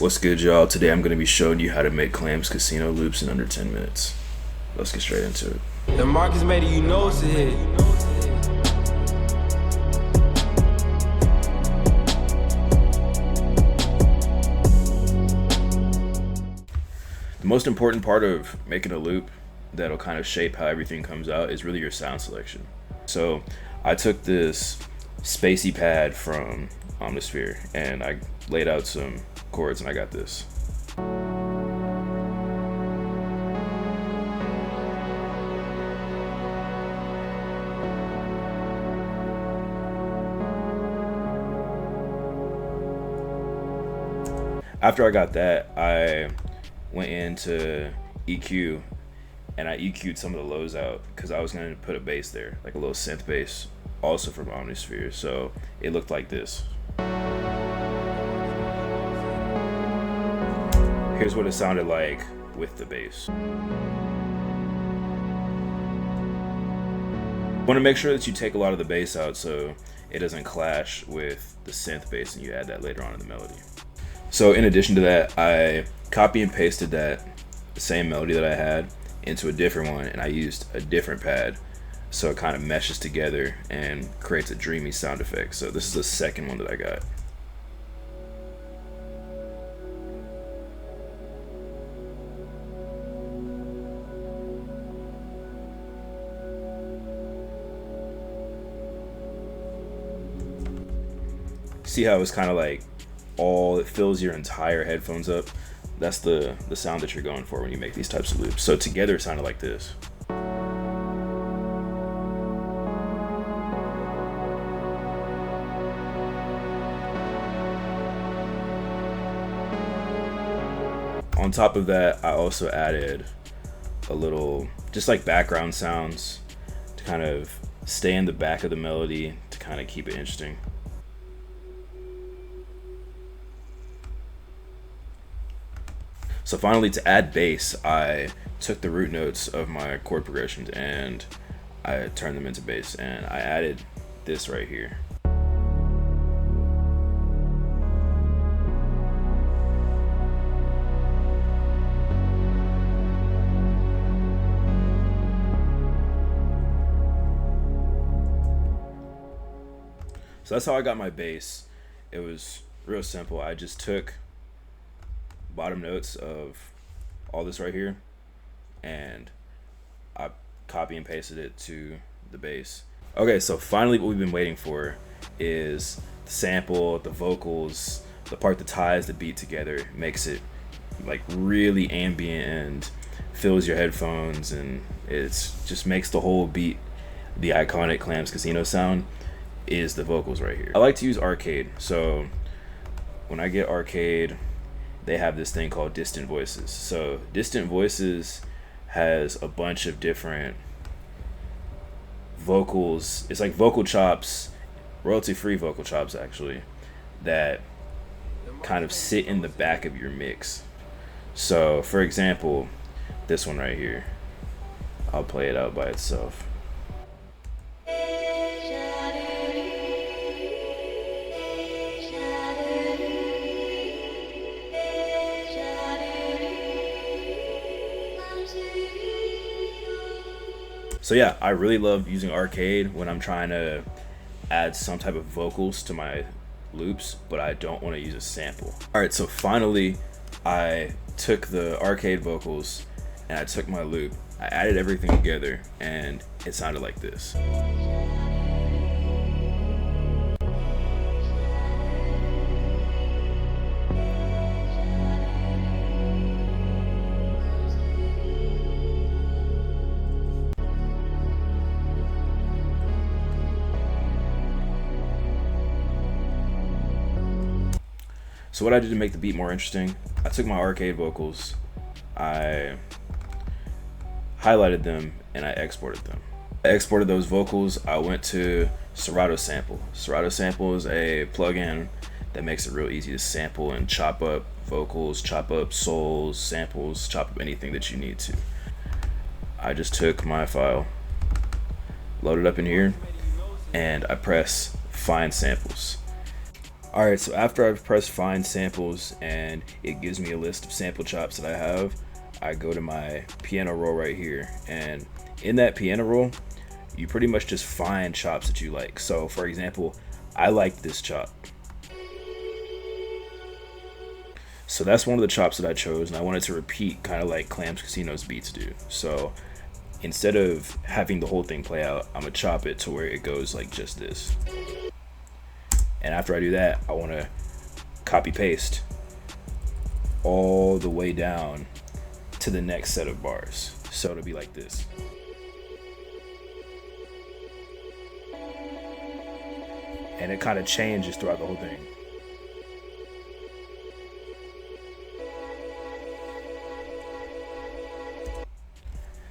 What's good, y'all? Today I'm going to be showing you how to make Clams casino loops in under 10 minutes. Let's get straight into it. The Marcus made it, you know it's a hit. The most important part of making a loop that'll kind of shape how everything comes out is really your sound selection. So I took this spacey pad from Omnisphere and I laid out some chords and I got this. After I got that, I went into EQ and I EQ'd some of the lows out because I was going to put a bass there, like a little synth bass, also from Omnisphere. So it looked like this. Here's what it sounded like with the bass. You want to make sure that you take a lot of the bass out so it doesn't clash with the synth bass and you add that later on in the melody. So in addition to that, I copy and pasted that same melody that I had into a different one and I used a different pad so it kind of meshes together and creates a dreamy sound effect. So this is the second one that I got. See how it's kind of like it fills your entire headphones up? That's the sound that you're going for when you make these types of loops. So together it sounded like this. On top of that, I also added a little, just like background sounds to kind of stay in the back of the melody to kind of keep it interesting. So finally, to add bass, I took the root notes of my chord progressions and I turned them into bass, and I added this right here. So that's how I got my bass. It was real simple. I just took bottom notes of all this right here and I copy and pasted it to the bass. Okay, so finally what we've been waiting for is the sample, the vocals, the part that ties the beat together, makes it like really ambient and fills your headphones, and it's just makes the whole beat the iconic Clams Casino sound is the vocals right here. I like to use Arcade, so when I get Arcade, they have this thing called Distant Voices. So Distant Voices has a bunch of different vocals. It's like vocal chops, royalty-free vocal chops actually, that kind of sit in the back of your mix. So for example, this one right here, I'll play it out by itself. So yeah, I really love using Arcade when I'm trying to add some type of vocals to my loops, but I don't want to use a sample. Alright, so finally I took the Arcade vocals and I took my loop, I added everything together, and it sounded like this. So what I did to make the beat more interesting, I took my Arcade vocals, I highlighted them, and I exported them. I exported those vocals, I went to Serato Sample. Serato Sample is a plugin that makes it real easy to sample and chop up vocals, chop up souls, samples, chop up anything that you need to. I just took my file, loaded up in here, and I press Find Samples. All right, so after I've pressed find samples and it gives me a list of sample chops that I have, I go to my piano roll right here, and in that piano roll, you pretty much just find chops that you like. So for example, I like this chop. So that's one of the chops that I chose, and I wanted to repeat kind of like Clams Casino's beats do. So instead of having the whole thing play out, I'm gonna chop it to where it goes like just this. And after I do that, I want to copy paste all the way down to the next set of bars. So it'll be like this. And it kind of changes throughout the whole thing.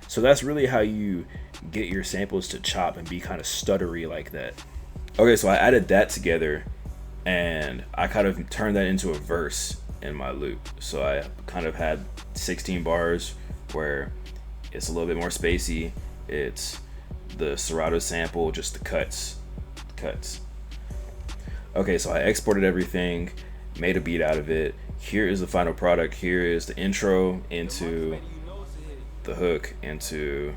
So that's really how you get your samples to chop and be kind of stuttery like that. Okay, so I added that together and I kind of turned that into a verse in my loop. So I kind of had 16 bars where it's a little bit more spacey. It's the Serato sample, just the cuts. Okay, so I exported everything, made a beat out of it. Here is the final product. Here is the intro into the hook into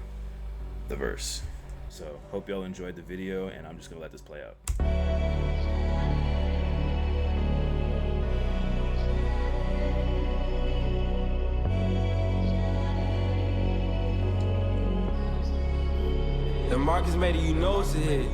the verse. So hope y'all enjoyed the video, and I'm just gonna let this play out. The Marcus made it, you know it's a hit.